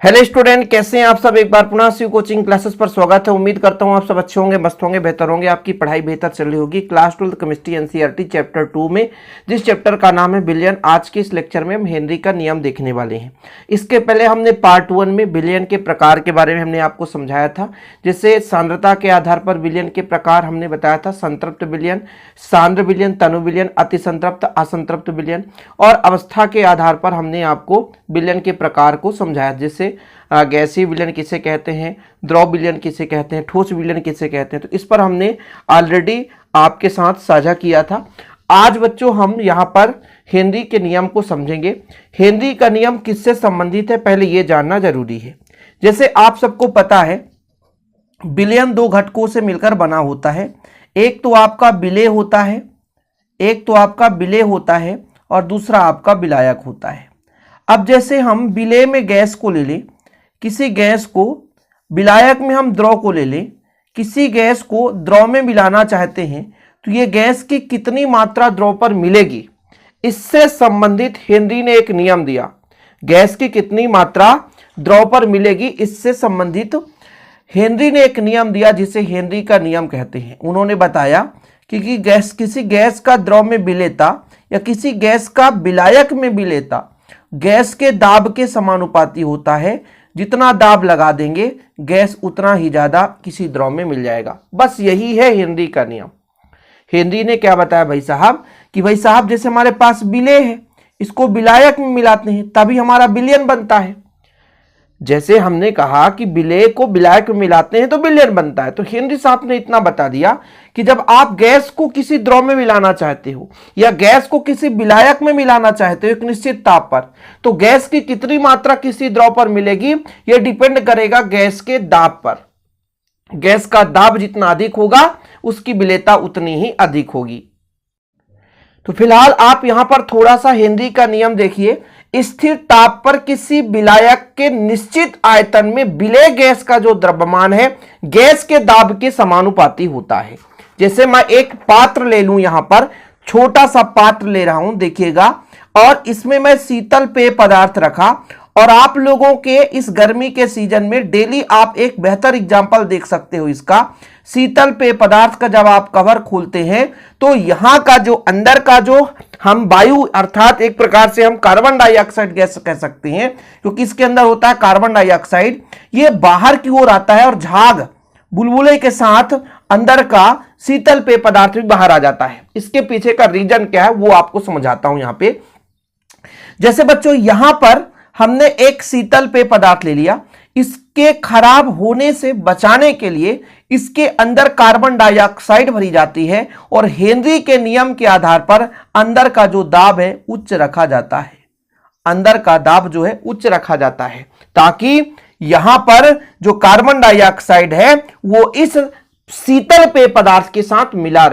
Hello student, कैसे हैं आप सब। एक बार पुनः शिव कोचिंग क्लासेस पर स्वागत है। उम्मीद करता हूं आप सब अच्छे होंगे, मस्त होंगे, बेहतर होंगे, आपकी पढ़ाई बेहतर चल रही होगी। क्लास 12 केमिस्ट्री एनसीईआरटी चैप्टर 2 में जिस चैप्टर का नाम है बिलियन, आज के इस लेक्चर में हम हेनरी का नियम देखने वाले हैं। इसके पहले हमने पार्ट 1 में बिलियन के प्रकार के बारे में हमने आपको समझाया था। जैसे सांद्रता के आधार पर बिलियन के प्रकार हमने बताया था, संतृप्त बिलियन, सांद्र बिलियन, तनु बिलियन, अति संतृप्त, असंतृप्त बिलियन। और अवस्था के आधार पर हमने आपको बिलियन के प्रकार को समझाया, जैसे गैसीय विलयन किसे कहते हैं, द्रव विलयन किसे कहते हैं, ठोस विलयन किसे कहते हैं। तो इस पर हमने ऑलरेडी आपके साथ साझा किया था। आज बच्चों हम यहाँ पर हेनरी के नियम को समझेंगे। हेनरी का नियम किससे संबंधित है, पहले ये जानना जरूरी है। जैसे आप सबको पता है, विलयन दो घटकों से मिलकर बना होता है। एक तो आपका विलेय होता है, और दूसरा आपका विलायक होता है। अब जैसे हम विलेय में गैस को ले लें, किसी गैस को विलायक में हम द्रव को ले लें, किसी गैस को द्रव में मिलाना चाहते हैं, तो ये गैस की कितनी मात्रा द्रव पर मिलेगी, इससे संबंधित हेनरी ने एक नियम दिया। गैस की कितनी मात्रा द्रव पर मिलेगी, इससे संबंधित हेनरी ने एक नियम दिया, जिसे हेनरी का नियम कहते हैं। उन्होंने बताया कि गैस, किसी गैस का द्रव में विलेयता या किसी गैस का विलायक में विलेयता गैस के दाब के समानुपाती होता है। जितना दाब लगा देंगे गैस उतना ही ज्यादा किसी द्रव में मिल जाएगा। बस यही है हेनरी का नियम। हेनरी ने क्या बताया भाई साहब, कि भाई साहब जैसे हमारे पास विलेय है, इसको विलायक में मिलाते हैं तभी हमारा विलयन बनता है। जैसे हमने कहा कि विलेय को विलायक में मिलाते हैं तो विलयन बनता है, तो हेनरी साहब ने इतना बता दिया कि जब आप गैस को किसी द्रव में मिलाना चाहते हो या गैस को किसी विलायक में मिलाना चाहते हो एक निश्चित ताप पर, तो गैस की कितनी मात्रा किसी द्रव पर मिलेगी, यह डिपेंड करेगा गैस के दाब पर। गैस का दाब जितना अधिक होगा उसकी विलेयता उतनी ही अधिक होगी। तो फिलहाल आप यहां पर थोड़ा सा हेनरी का नियम देखिए। स्थिर ताप पर किसी विलायक के निश्चित आयतन में विलेय गैस का जो द्रव्यमान है गैस के दाब के समानुपाती होता है। जैसे मैं एक पात्र ले लूं, यहां पर छोटा सा पात्र ले रहा हूं, देखिएगा, और इसमें मैं शीतल पेय पदार्थ रखा। और आप लोगों के इस गर्मी के सीजन में डेली आप एक बेहतर एग्जांपल देख सकते हो इसका। शीतल पेय पदार्थ का जब आप कवर खोलते हैं तो यहां का जो अंदर का जो हम वायु, अर्थात एक प्रकार से हम कार्बन डाइऑक्साइड गैस कह सकते हैं, क्योंकि इसके अंदर होता है कार्बन डाइऑक्साइड, ये बाहर की ओर आता है और झाग बुलबुले के साथ अंदर का शीतल पेय पदार्थ भी बाहर आ जाता है। इसके पीछे का रीजन क्या है वो आपको समझाता हूं। यहां पे जैसे बच्चों, यहां पर हमने एक शीतल पेय पदार्थ ले लिया, इसके खराब होने से बचाने के लिए इसके अंदर कार्बन डाइऑक्साइड भरी जाती है, और हेनरी के नियम के आधार पर अंदर का जो दाब है उच्च रखा जाता है। अंदर का दाब जो है उच्च रखा जाता है, ताकि यहां पर जो कार्बन डाइऑक्साइड है वो इस शीतल पेय पदार्थ के साथ मिला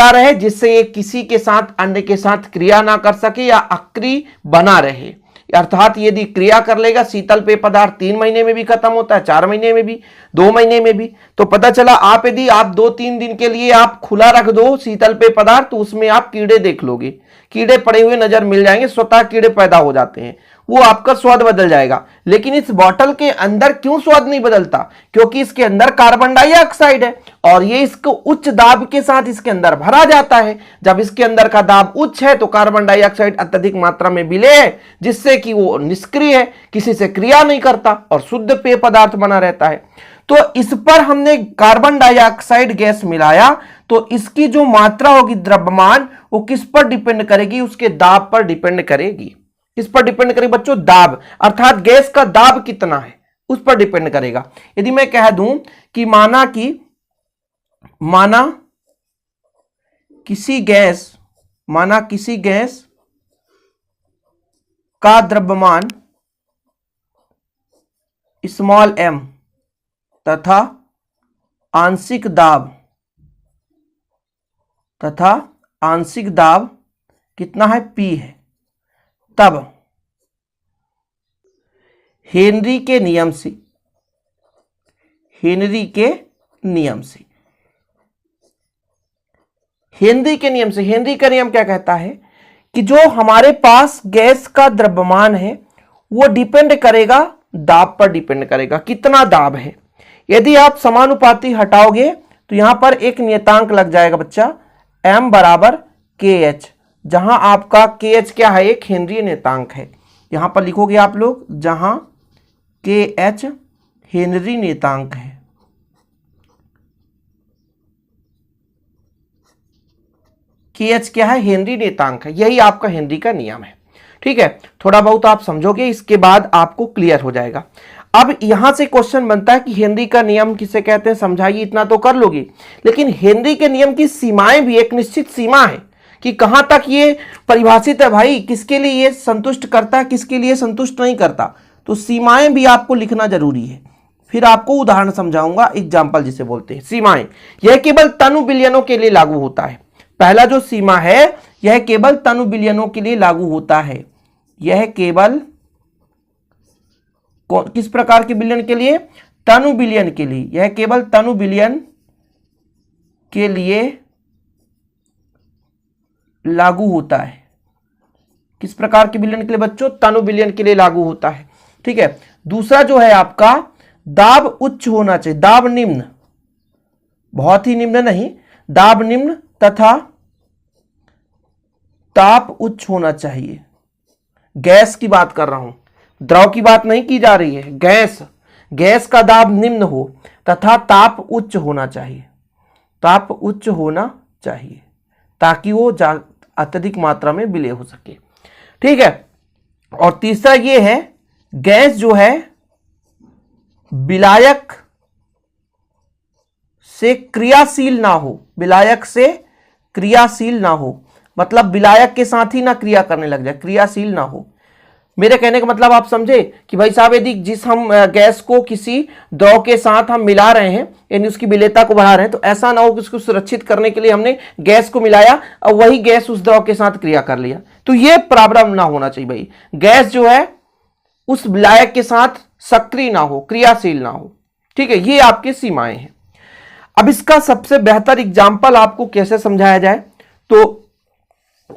रहे, जिससे किसी के साथ अन्य के साथ क्रिया ना कर सके या अक्रिय बना रहे। अर्थात यदि क्रिया कर लेगा, शीतल पेय पदार्थ 3 महीने में भी खत्म होता है, 4 महीने में भी, 2 महीने में भी। तो पता चला आप यदि आप 2-3 दिन के लिए आप खुला रख दो शीतल पेय पदार्थ, तो उसमें आप कीड़े देख लोगे, कीड़े पड़े हुए नजर मिल जाएंगे, स्वतः कीड़े पैदा हो जाते हैं, वो आपका स्वाद बदल जाएगा। लेकिन इस बॉटल के अंदर क्यों स्वाद नहीं बदलता, क्योंकि इसके अंदर कार्बन डाइऑक्साइड है और ये इसको उच्च दाब के साथ इसके अंदर भरा जाता है। जब इसके अंदर का दाब उच्च है तो कार्बन डाइऑक्साइड अत्यधिक मात्रा में विलेय है, जिससे कि वो निष्क्रिय है, किसी से क्रिया नहीं करता और शुद्ध पेय पदार्थ बना रहता है। तो इस पर हमने कार्बन डाइऑक्साइड गैस मिलाया, तो इसकी जो मात्रा होगी द्रव्यमान, वो किस पर डिपेंड करेगी, उसके दाब पर डिपेंड करेगी। किस पर डिपेंड करेगी बच्चों, दाब, अर्थात गैस का दाब कितना है उस पर डिपेंड करेगा। यदि मैं कह दूं कि माना किसी गैस का द्रव्यमान स्मॉल m तथा आंशिक दाब कितना है, P है, तब हेनरी के नियम से हेनरी का नियम क्या कहता है कि जो हमारे पास गैस का द्रव्यमान है वो डिपेंड करेगा दाब पर डिपेंड करेगा, कितना दाब है। यदि आप समानुपाती हटाओगे तो यहां पर एक नियतांक लग जाएगा बच्चा, m बराबर KH, जहां आपका KH क्या है, एक हेनरी नियतांक है। यहां पर लिखोगे आप लोग, जहां KH हेनरी नियतांक है। KH क्या है, हेनरी नियतांक है, यही आपका हेनरी का नियम है। ठीक है, थोड़ा बहुत आप समझोगे, इसके बाद आपको क्लियर हो जाएगा। अब यहां से क्वेश्चन बनता है कि हेनरी का नियम किसे कहते हैं, समझाइए। इतना तो कर लोगे, लेकिन हेनरी के नियम की सीमाएं भी, एक निश्चित सीमा है कि कहां तक ये परिभाषित है भाई, किसके लिए ये संतुष्ट करता है, किसके लिए संतुष्ट नहीं करता। तो सीमाएं भी आपको लिखना जरूरी है। फिर आपको उदाहरण समझाऊंगा, एग्जाम्पल जिसे बोलते हैं। सीमाएं, यह केवल तनु विलयनों के लिए लागू होता है। पहला जो सीमा है, यह केवल तनु विलयनों के लिए लागू होता है। यह केवल किस प्रकार के विलयन के लिए, तनु विलयन के लिए। यह केवल तनु विलयन के लिए लागू होता है। किस प्रकार के विलयन के लिए बच्चों, तनु विलयन के लिए लागू होता है। ठीक है, दूसरा जो है आपका, दाब उच्च होना चाहिए, दाब निम्न, बहुत ही निम्न नहीं, दाब निम्न तथा ताप उच्च होना चाहिए। गैस की बात कर रहा हूं, द्रव की बात नहीं की जा रही है। गैस का दाब निम्न हो तथा ताप उच्च होना चाहिए, ताप उच्च होना चाहिए, ताकि वो अत्यधिक मात्रा में विलय हो सके। ठीक है, और तीसरा ये है, गैस जो है विलायक से क्रियाशील ना हो, विलायक से क्रियाशील ना हो, मतलब विलायक के साथ ही ना क्रिया करने लग जाए, क्रियाशील ना हो। मेरे कहने का मतलब आप समझे कि भाई साहब, यदि जिस हम गैस को किसी द्रव के साथ हम मिला रहे हैं, यानी उसकी विलेयता को बढ़ा रहे हैं, तो ऐसा ना हो कि उसको सुरक्षित करने के लिए हमने गैस को मिलाया और वही गैस उस द्रव के साथ क्रिया कर लिया। तो ये प्रॉब्लम ना होना चाहिए भाई, गैस जो है उस विलायक के साथ सक्रिय ना हो, क्रियाशील ना हो। ठीक है, ये आपकी सीमाएं हैं। अब इसका सबसे बेहतर एग्जाम्पल आपको कैसे समझाया जाए, तो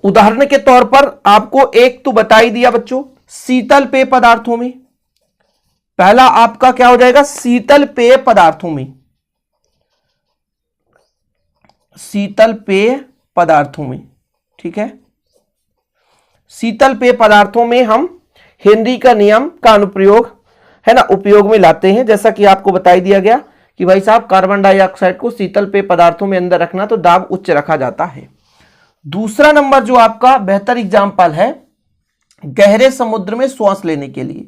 उदाहरण के तौर पर आपको एक तो बता ही दिया बच्चों, शीतल पेय पदार्थों में। पहला आपका क्या हो जाएगा, शीतल पेय पदार्थों में, शीतल पेय पदार्थों में। ठीक है, शीतल पेय पदार्थों में हम हेनरी का नियम का अनुप्रयोग है ना, उपयोग में लाते हैं। जैसा कि आपको बताई दिया गया कि भाई साहब, कार्बन डाइऑक्साइड को शीतल पेय पदार्थों में अंदर रखना तो दाब उच्च रखा जाता है। दूसरा नंबर जो आपका बेहतर एग्जाम्पल है, गहरे समुद्र में श्वास लेने के लिए,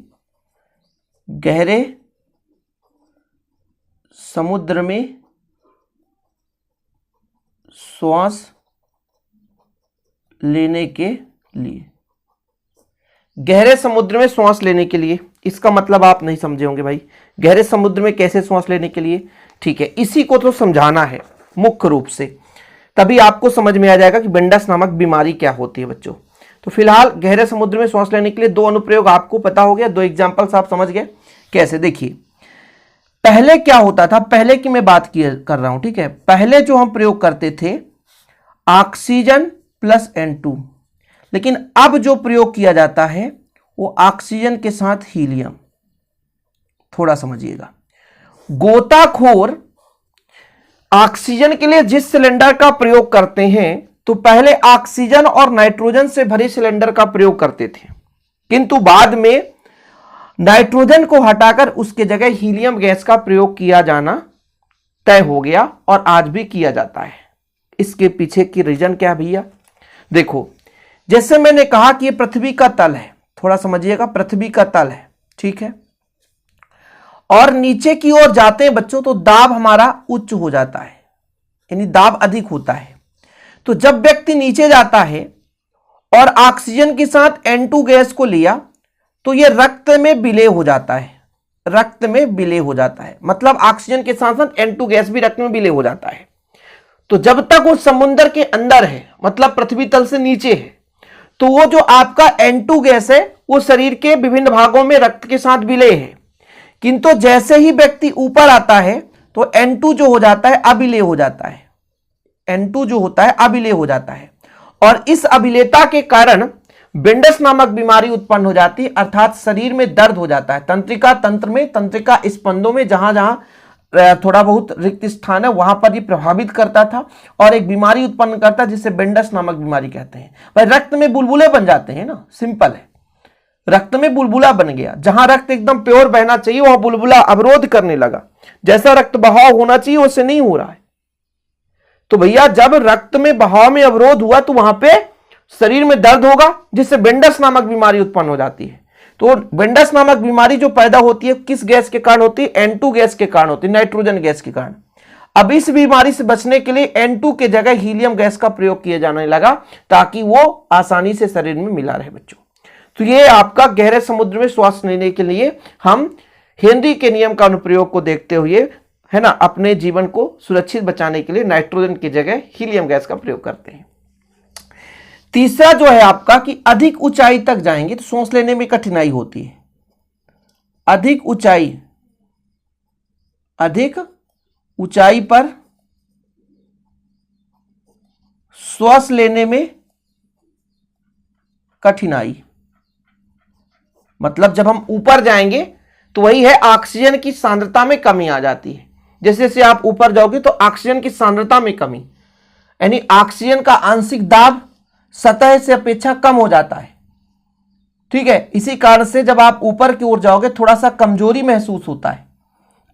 गहरे समुद्र में श्वास लेने के लिए, गहरे समुद्र में श्वास लेने के लिए, इसका मतलब आप नहीं समझे होंगे भाई, गहरे समुद्र में कैसे श्वास लेने के लिए। ठीक है, इसी को तो समझाना है मुख्य रूप से, तभी आपको समझ में आ जाएगा कि बेंडस नामक बीमारी क्या होती है बच्चों। तो फिलहाल गहरे समुद्र में श्वास लेने के लिए दो अनुप्रयोग आपको पता हो गया, दो एग्जाम्पल्स आप समझ गए कैसे। देखिए, पहले क्या होता था, पहले की मैं बात कर रहा हूं। ठीक है, पहले जो हम प्रयोग करते थे ऑक्सीजन प्लस N2, लेकिन अब जो प्रयोग किया जाता है वो ऑक्सीजन के साथ हीलियम। थोड़ा समझिएगा, गोताखोर ऑक्सीजन के लिए जिस सिलेंडर का प्रयोग करते हैं, तो पहले ऑक्सीजन और नाइट्रोजन से भरे सिलेंडर का प्रयोग करते थे, किंतु बाद में नाइट्रोजन को हटाकर उसके जगह हीलियम गैस का प्रयोग किया जाना तय हो गया और आज भी किया जाता है। इसके पीछे की रीजन क्या भैया, देखो, जैसे मैंने कहा कि ये पृथ्वी का तल है, थोड़ा समझिएगा, पृथ्वी का तल है। ठीक है, और नीचे की ओर जाते हैं बच्चों तो दाब हमारा उच्च हो जाता है, यानी दाब अधिक होता है। तो जब व्यक्ति नीचे जाता है और ऑक्सीजन के साथ N2 गैस को लिया, तो यह रक्त में विलय हो जाता है, रक्त में विलय हो जाता है, मतलब ऑक्सीजन के साथ साथ N2 गैस भी रक्त में विलय हो जाता है। तो जब तक वो समुद्र के अंदर है, मतलब पृथ्वी तल से नीचे है, तो वो जो आपका N2 गैस है वो शरीर के विभिन्न भागों में रक्त के साथ विलय है, किंतु जैसे ही व्यक्ति ऊपर आता है तो N2 जो हो जाता है अविलय हो जाता है, N2 जो होता है अविलय हो जाता है। और इस अविलयता के कारण बेंडस नामक बीमारी उत्पन्न हो जाती है, अर्थात शरीर में दर्द हो जाता है। तंत्रिका तंत्र में, तंत्रिका स्पंदों में जहां जहां थोड़ा बहुत रिक्त स्थान है वहां पर ये प्रभावित करता था और एक बीमारी उत्पन्न करता है जिसे बेंडस नामक बीमारी कहते हैं। भाई रक्त में बुलबुले बन जाते हैं ना, सिंपल है, रक्त में बुलबुला बन गया। जहां रक्त एकदम प्योर बहना चाहिए वहां बुलबुला अवरोध करने लगा। जैसा रक्त बहाव होना चाहिए वैसे नहीं हो रहा है। तो भैया जब रक्त में बहाव में अवरोध हुआ तो वहां पे शरीर में दर्द होगा जिससे बेंडस नामक बीमारी उत्पन्न हो जाती है। तो बेंडस नामक बीमारी जो पैदा होती है किस गैस के कारण होती है? N2 गैस के कारण होती है, नाइट्रोजन गैस के कारण। अब इस बीमारी से बचने के लिए N2 के जगह हीलियम गैस का प्रयोग किया जाने लगा ताकि वो आसानी से शरीर में मिला रहे बच्चों। तो ये आपका गहरे समुद्र में श्वास लेने के लिए हम हेनरी के नियम का अनुप्रयोग को देखते हुए, है ना, अपने जीवन को सुरक्षित बचाने के लिए नाइट्रोजन की जगह हीलियम गैस का प्रयोग करते हैं। तीसरा जो है आपका कि अधिक ऊंचाई तक जाएंगे तो सांस लेने में कठिनाई होती है। अधिक ऊंचाई पर श्वास लेने में कठिनाई, मतलब जब हम ऊपर जाएंगे तो वही है ऑक्सीजन की सांद्रता में कमी आ जाती है। जैसे जैसे आप ऊपर जाओगे तो ऑक्सीजन की सांद्रता में कमी, यानी ऑक्सीजन का आंशिक दाब सतह से अपेक्षा कम हो जाता है। ठीक है, इसी कारण से जब आप ऊपर की ओर जाओगे थोड़ा सा कमजोरी महसूस होता है।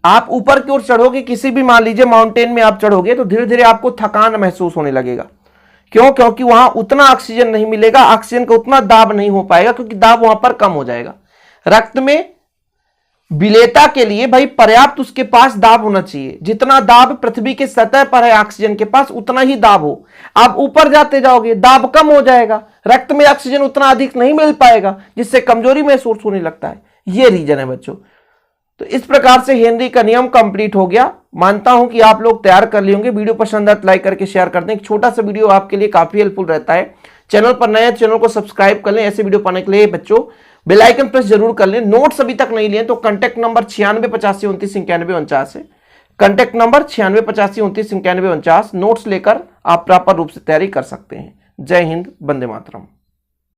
आप ऊपर की ओर चढ़ोगे, किसी भी मान लीजिए माउंटेन में आप चढ़ोगे तो धीरे धीरे आपको थकान महसूस होने लगेगा। क्यों? क्योंकि वहां उतना ऑक्सीजन नहीं मिलेगा, ऑक्सीजन का उतना दाब नहीं हो पाएगा क्योंकि दाब वहां पर कम हो जाएगा। रक्त में विलेयता के लिए भाई पर्याप्त उसके पास दाब होना चाहिए, जितना दाब पृथ्वी के सतह पर है ऑक्सीजन के पास उतना ही दाब हो। आप ऊपर जाते जाओगे दाब कम हो जाएगा, रक्त में ऑक्सीजन उतना अधिक नहीं मिल पाएगा जिससे कमजोरी महसूस होने लगता है। ये रीजन है बच्चों। तो इस प्रकार से हेनरी का नियम कंप्लीट हो गया। मानता हूं कि आप लोग तैयार कर लिए होंगे। वीडियो पसंद आए तो लाइक करके शेयर कर दें। एक छोटा सा वीडियो आपके लिए काफी हेल्पफुल रहता है। चैनल पर नए, चैनल को सब्सक्राइब कर लें ऐसे वीडियो पाने के लिए। बच्चों बेल आइकन प्रेस जरूर कर लें। नोट्स अभी तक नहीं लिए तो कांटेक्ट नंबर 9685299149 है। कांटेक्ट नंबर 9685299149, नोट्स लेकर आप प्रॉपर रूप से तैयारी कर सकते हैं। जय हिंद, वंदे मातरम।